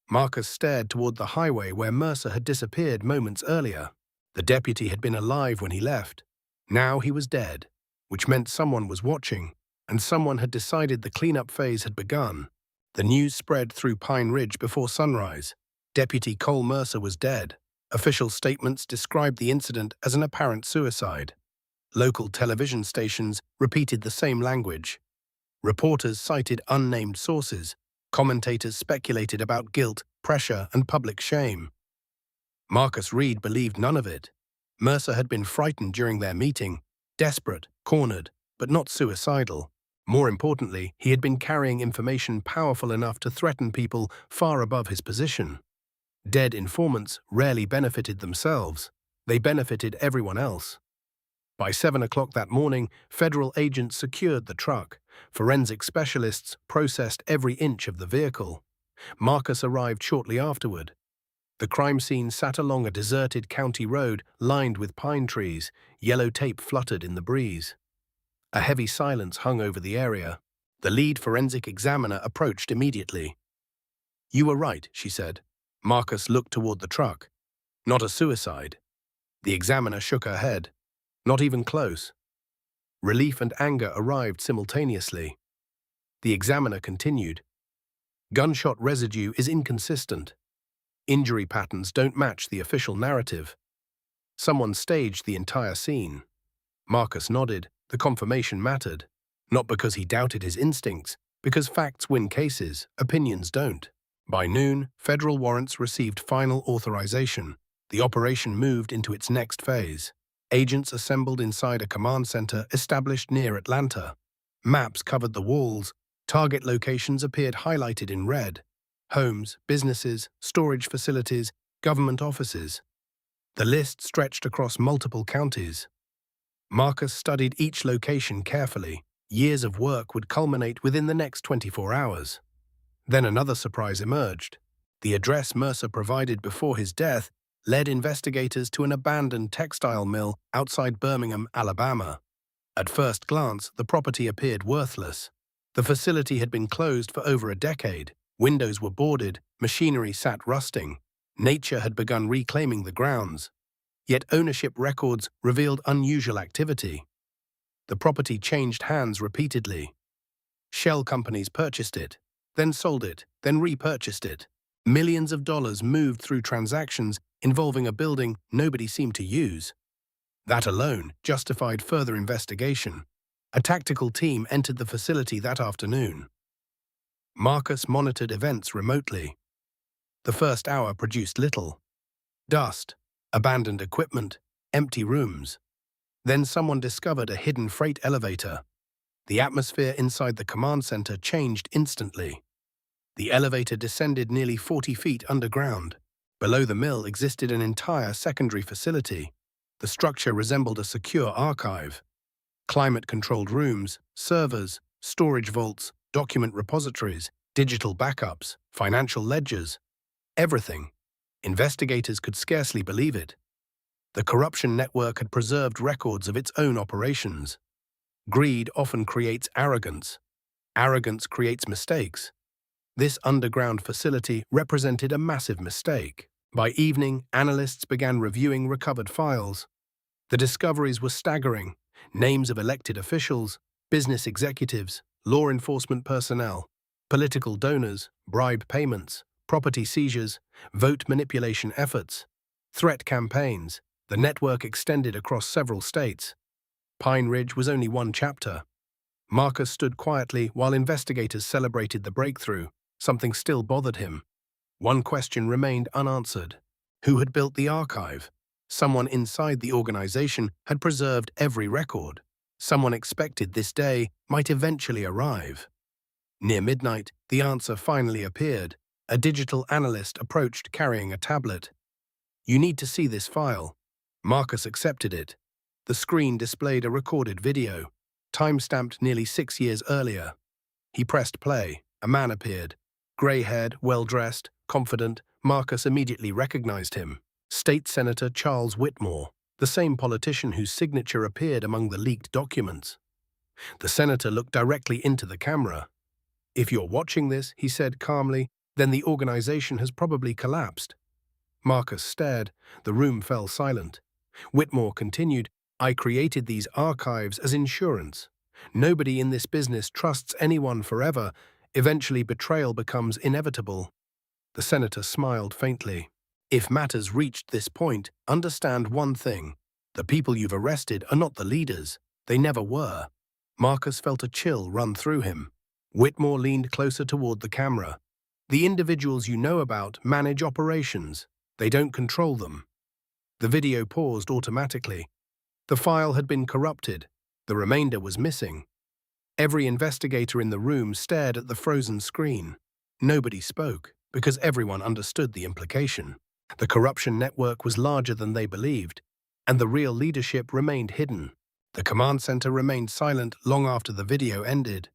Marcus stared toward the highway where Mercer had disappeared moments earlier. The deputy had been alive when he left. Now he was dead, which meant someone was watching, and someone had decided the cleanup phase had begun. The news spread through Pine Ridge before sunrise. Deputy Cole Mercer was dead. Official statements described the incident as an apparent suicide. Local television stations repeated the same language. Reporters cited unnamed sources. Commentators speculated about guilt, pressure, and public shame. Marcus Reed believed none of it. Mercer had been frightened during their meeting, desperate, cornered, but not suicidal. More importantly, he had been carrying information powerful enough to threaten people far above his position. Dead informants rarely benefited themselves. They benefited everyone else. By 7 o'clock that morning, federal agents secured the truck. Forensic specialists processed every inch of the vehicle. Marcus arrived shortly afterward. The crime scene sat along a deserted county road lined with pine trees. Yellow tape fluttered in the breeze. A heavy silence hung over the area. The lead forensic examiner approached immediately. You were right, she said. Marcus looked toward the truck. Not a suicide. The examiner shook her head. Not even close. Relief and anger arrived simultaneously. The examiner continued. Gunshot residue is inconsistent. Injury patterns don't match the official narrative. Someone staged the entire scene. Marcus nodded. The confirmation mattered. Not because he doubted his instincts, because facts win cases, opinions don't. By noon, federal warrants received final authorization. The operation moved into its next phase. Agents assembled inside a command center established near Atlanta. Maps covered the walls. Target locations appeared highlighted in red. Homes, businesses, storage facilities, government offices. The list stretched across multiple counties. Marcus studied each location carefully. Years of work would culminate within the next 24 hours. Then another surprise emerged. The address Mercer provided before his death led investigators to an abandoned textile mill outside Birmingham, Alabama. At first glance, the property appeared worthless. The facility had been closed for over a decade. Windows were boarded, machinery sat rusting. Nature had begun reclaiming the grounds. Yet ownership records revealed unusual activity. The property changed hands repeatedly. Shell companies purchased it, then sold it, then repurchased it. Millions of dollars moved through transactions involving a building nobody seemed to use. That alone justified further investigation. A tactical team entered the facility that afternoon. Marcus monitored events remotely. The first hour produced little. Dust, abandoned equipment, empty rooms. Then someone discovered a hidden freight elevator. The atmosphere inside the command center changed instantly. The elevator descended nearly 40 feet underground. Below the mill existed an entire secondary facility. The structure resembled a secure archive. Climate-controlled rooms, servers, storage vaults, document repositories, digital backups, financial ledgers. Everything. Investigators could scarcely believe it. The corruption network had preserved records of its own operations. Greed often creates arrogance. Arrogance creates mistakes. This underground facility represented a massive mistake. By evening, analysts began reviewing recovered files. The discoveries were staggering. Names of elected officials, business executives, law enforcement personnel, political donors, bribe payments, property seizures, vote manipulation efforts, threat campaigns. The network extended across several states. Pine Ridge was only one chapter. Marcus stood quietly while investigators celebrated the breakthrough. Something still bothered him. One question remained unanswered. Who had built the archive? Someone inside the organization had preserved every record. Someone expected this day might eventually arrive. Near midnight, the answer finally appeared. A digital analyst approached carrying a tablet. "You need to see this file." Marcus accepted it. The screen displayed a recorded video, time-stamped nearly 6 years earlier. He pressed play. A man appeared. Gray-haired, well-dressed, confident. Marcus immediately recognized him. State Senator Charles Whitmore, the same politician whose signature appeared among the leaked documents. The senator looked directly into the camera. "If you're watching this," he said calmly, "then the organization has probably collapsed." Marcus stared. The room fell silent. Whitmore continued, "I created these archives as insurance. Nobody in this business trusts anyone forever. Eventually betrayal becomes inevitable." The senator smiled faintly. "If matters reached this point, understand one thing. The people you've arrested are not the leaders. They never were." Marcus felt a chill run through him. Whitmore leaned closer toward the camera. "The individuals you know about manage operations. They don't control them." The video paused automatically. The file had been corrupted. The remainder was missing. Every investigator in the room stared at the frozen screen. Nobody spoke, because everyone understood the implication. The corruption network was larger than they believed, and the real leadership remained hidden. The command center remained silent long after the video ended.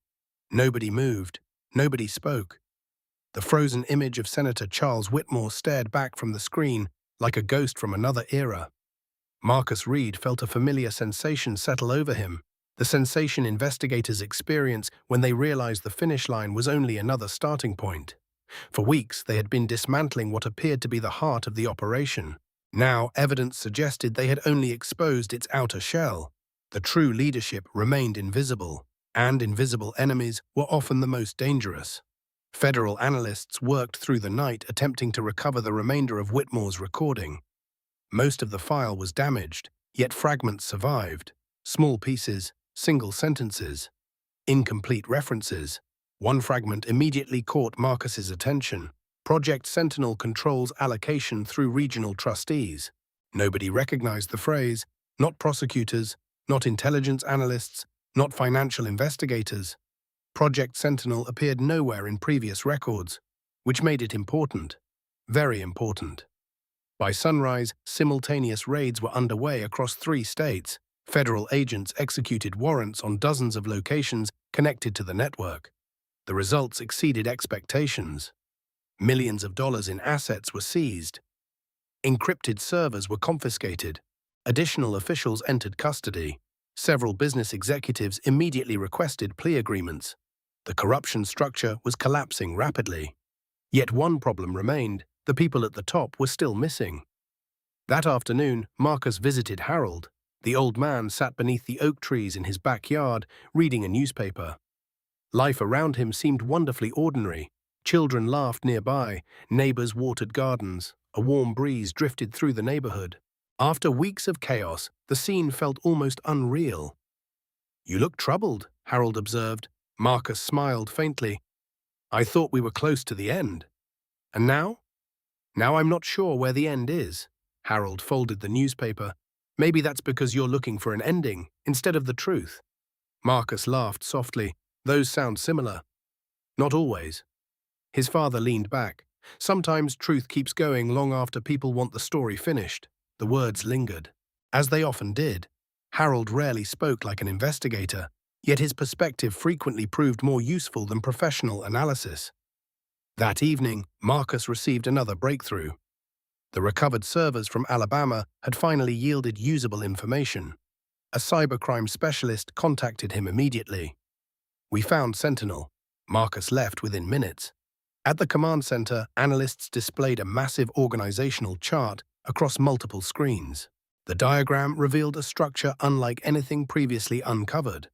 Nobody moved. Nobody spoke. The frozen image of Senator Charles Whitmore stared back from the screen like a ghost from another era. Marcus Reed felt a familiar sensation settle over him, the sensation investigators experience when they realize the finish line was only another starting point. For weeks, they had been dismantling what appeared to be the heart of the operation. Now, evidence suggested they had only exposed its outer shell. The true leadership remained invisible, and invisible enemies were often the most dangerous. Federal analysts worked through the night attempting to recover the remainder of Whitmore's recording. Most of the file was damaged, yet fragments survived. Small pieces, single sentences, incomplete references. One fragment immediately caught Marcus's attention. Project Sentinel controls allocation through regional trustees. Nobody recognized the phrase, not prosecutors, not intelligence analysts, not financial investigators. Project Sentinel appeared nowhere in previous records, which made it important, very important. By sunrise, simultaneous raids were underway across 3 states. Federal agents executed warrants on dozens of locations connected to the network. The results exceeded expectations. Millions of dollars in assets were seized. Encrypted servers were confiscated. Additional officials entered custody. Several business executives immediately requested plea agreements. The corruption structure was collapsing rapidly. Yet one problem remained. The people at the top were still missing. That afternoon, Marcus visited Harold. The old man sat beneath the oak trees in his backyard, reading a newspaper. Life around him seemed wonderfully ordinary. Children laughed nearby, neighbors watered gardens, a warm breeze drifted through the neighborhood. After weeks of chaos, the scene felt almost unreal. "You look troubled," Harold observed. Marcus smiled faintly. "I thought we were close to the end. And now? Now I'm not sure where the end is." Harold folded the newspaper. "Maybe that's because you're looking for an ending, instead of the truth." Marcus laughed softly. "Those sound similar." "Not always." His father leaned back. "Sometimes truth keeps going long after people want the story finished." The words lingered. As they often did. Harold rarely spoke like an investigator, yet his perspective frequently proved more useful than professional analysis. That evening, Marcus received another breakthrough. The recovered servers from Alabama had finally yielded usable information. A cybercrime specialist contacted him immediately. "We found Sentinel." Marcus left within minutes. At the command center, analysts displayed a massive organizational chart across multiple screens. The diagram revealed a structure unlike anything previously uncovered.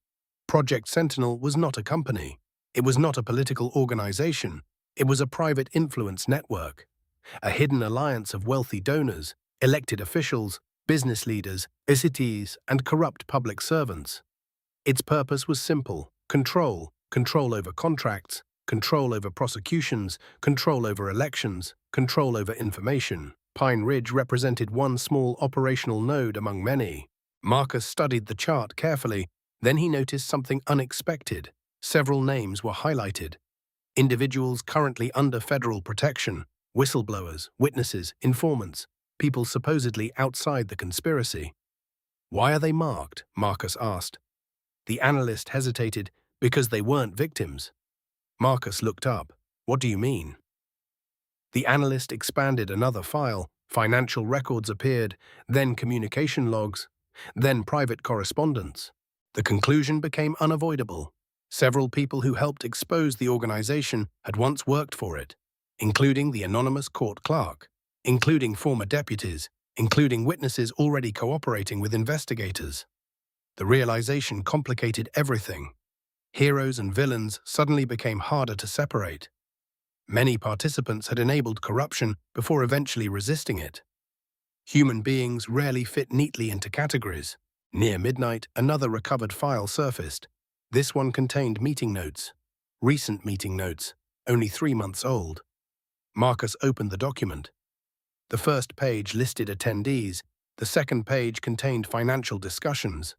Project Sentinel was not a company. It was not a political organization. It was a private influence network, a hidden alliance of wealthy donors, elected officials, business leaders, cities, and corrupt public servants. Its purpose was simple: control over contracts, control over prosecutions, control over elections, control over information. Pine Ridge represented one small operational node among many. Marcus studied the chart carefully. Then he noticed something unexpected. Several names were highlighted. Individuals currently under federal protection, whistleblowers, witnesses, informants, people supposedly outside the conspiracy. "Why are they marked?" Marcus asked. The analyst hesitated. "Because they weren't victims." Marcus looked up. "What do you mean?" The analyst expanded another file. Financial records appeared, then communication logs, then private correspondence. The conclusion became unavoidable. Several people who helped expose the organization had once worked for it, including the anonymous court clerk, including former deputies, including witnesses already cooperating with investigators. The realization complicated everything. Heroes and villains suddenly became harder to separate. Many participants had enabled corruption before eventually resisting it. Human beings rarely fit neatly into categories. Near midnight, another recovered file surfaced. This one contained meeting notes. Recent meeting notes, only 3 months old. Marcus opened the document. The first page listed attendees. The second page contained financial discussions.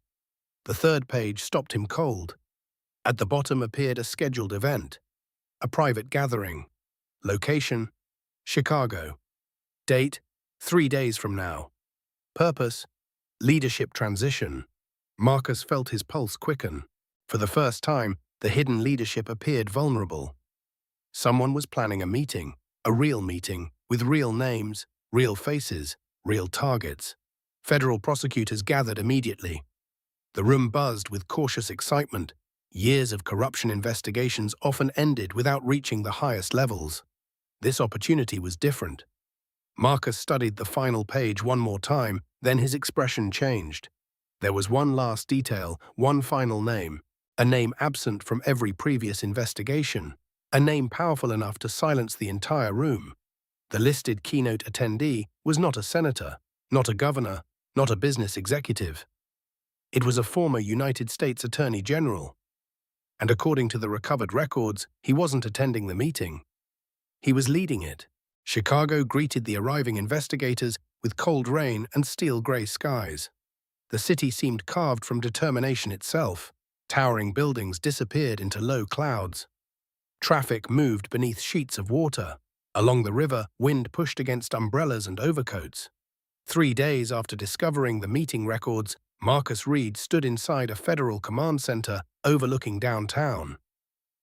The third page stopped him cold. At the bottom appeared a scheduled event, a private gathering. Location: Chicago. Date: 3 days from now. Purpose: leadership transition. Marcus felt his pulse quicken. For the first time, the hidden leadership appeared vulnerable. Someone was planning a meeting, a real meeting, with real names, real faces, real targets. Federal prosecutors gathered immediately. The room buzzed with cautious excitement. Years of corruption investigations often ended without reaching the highest levels. This opportunity was different. Marcus studied the final page one more time, then his expression changed. There was one last detail, one final name, a name absent from every previous investigation. a name powerful enough to silence the entire room. The listed keynote attendee was not a senator, not a governor, not a business executive. It was a former United States Attorney General. And according to the recovered records, he wasn't attending the meeting. He was leading it. Chicago greeted the arriving investigators with cold rain and steel-gray skies. The city seemed carved from determination itself. Towering buildings disappeared into low clouds. Traffic moved beneath sheets of water. Along the river, wind pushed against umbrellas and overcoats. 3 days after discovering the meeting records, Marcus Reed stood inside a federal command center overlooking downtown.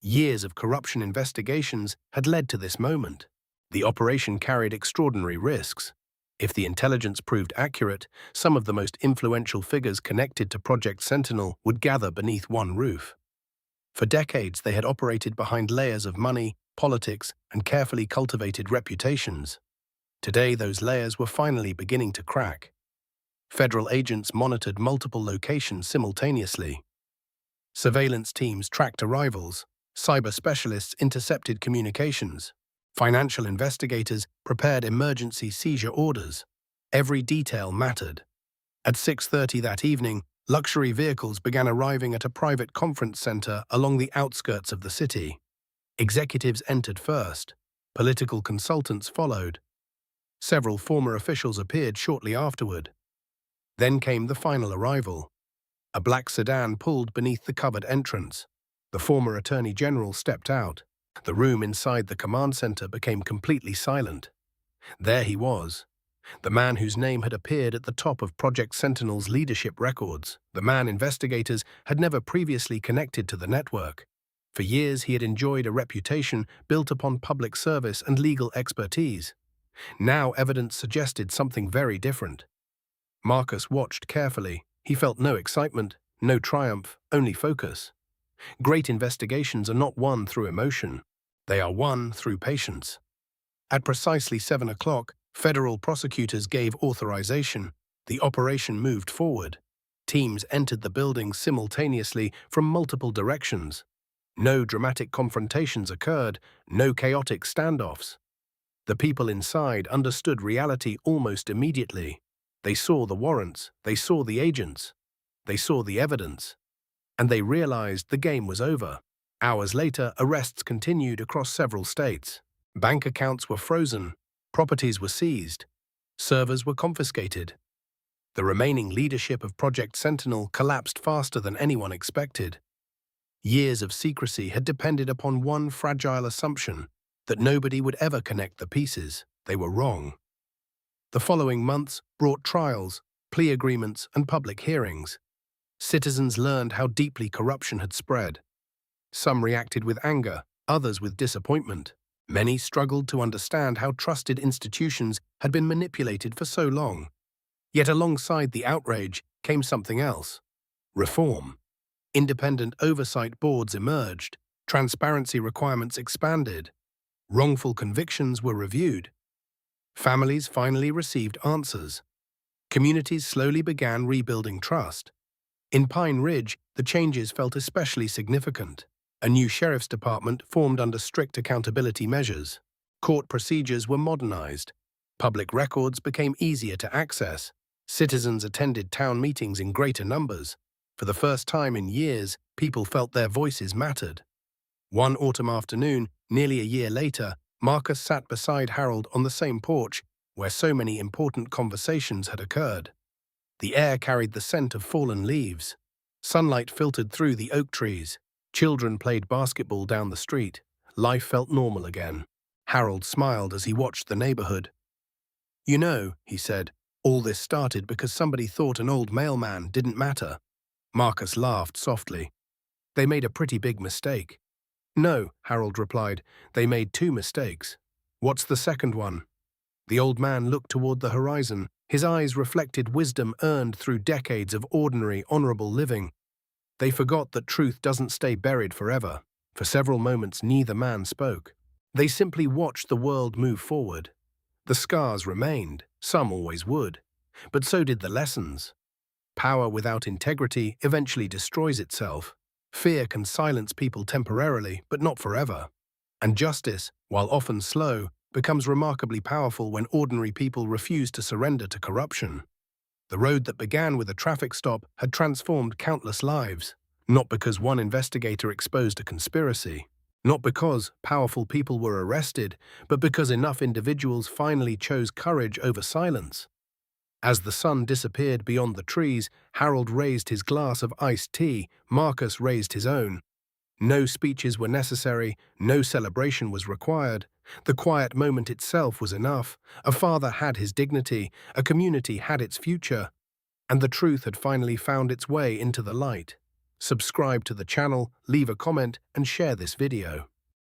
Years of corruption investigations had led to this moment. The operation carried extraordinary risks. If the intelligence proved accurate, some of the most influential figures connected to Project Sentinel would gather beneath one roof. For decades, they had operated behind layers of money, politics, and carefully cultivated reputations. Today, those layers were finally beginning to crack. Federal agents monitored multiple locations simultaneously. Surveillance teams tracked arrivals. Cyber specialists intercepted communications. Financial investigators prepared emergency seizure orders. Every detail mattered. At 6:30 that evening, luxury vehicles began arriving at a private conference center along the outskirts of the city. Executives entered first. Political consultants followed. Several former officials appeared shortly afterward. Then came the final arrival. A black sedan pulled beneath the covered entrance. The former Attorney General stepped out. The room inside the command center became completely silent. There he was, the man whose name had appeared at the top of Project Sentinel's leadership records, the man investigators had never previously connected to the network. For years he had enjoyed a reputation built upon public service and legal expertise. Now evidence suggested something very different. Marcus watched carefully. He felt no excitement, no triumph, only focus. Great investigations are not won through emotion. They are won through patience. At precisely 7 o'clock, federal prosecutors gave authorization. The operation moved forward. Teams entered the building simultaneously from multiple directions. No dramatic confrontations occurred, no chaotic standoffs. The people inside understood reality almost immediately. They saw the warrants, they saw the agents, they saw the evidence, and they realized the game was over. Hours later, arrests continued across several states. Bank accounts were frozen, properties were seized, servers were confiscated. The remaining leadership of Project Sentinel collapsed faster than anyone expected. Years of secrecy had depended upon one fragile assumption, that nobody would ever connect the pieces. They were wrong. The following months brought trials, plea agreements, and public hearings. Citizens learned how deeply corruption had spread. Some reacted with anger, others with disappointment. Many struggled to understand how trusted institutions had been manipulated for so long. Yet alongside the outrage came something else: reform. Independent oversight boards emerged, transparency requirements expanded, wrongful convictions were reviewed. Families finally received answers. Communities slowly began rebuilding trust. In Pine Ridge, the changes felt especially significant. A new sheriff's department formed under strict accountability measures. Court procedures were modernized. Public records became easier to access. Citizens attended town meetings in greater numbers. For the first time in years, people felt their voices mattered. One autumn afternoon, nearly a year later, Marcus sat beside Harold on the same porch where so many important conversations had occurred. The air carried the scent of fallen leaves. Sunlight filtered through the oak trees. Children played basketball down the street. Life felt normal again. Harold smiled as he watched the neighborhood. "You know," he said, "all this started because somebody thought an old mailman didn't matter." Marcus laughed softly. "They made a pretty big mistake." "No," Harold replied, "they made 2 mistakes." "What's the second one?" The old man looked toward the horizon. His eyes reflected wisdom earned through decades of ordinary, honorable living. They forgot that truth doesn't stay buried forever. For several moments, neither man spoke. They simply watched the world move forward. The scars remained, some always would, but so did the lessons. Power without integrity eventually destroys itself. Fear can silence people temporarily, but not forever. And justice, while often slow, becomes remarkably powerful when ordinary people refuse to surrender to corruption. The road that began with a traffic stop had transformed countless lives, not because one investigator exposed a conspiracy, not because powerful people were arrested, but because enough individuals finally chose courage over silence. As the sun disappeared beyond the trees, Harold raised his glass of iced tea, Marcus raised his own. No speeches were necessary, no celebration was required. The quiet moment itself was enough. A father had his dignity, a community had its future, and the truth had finally found its way into the light. Subscribe to the channel, leave a comment, and share this video.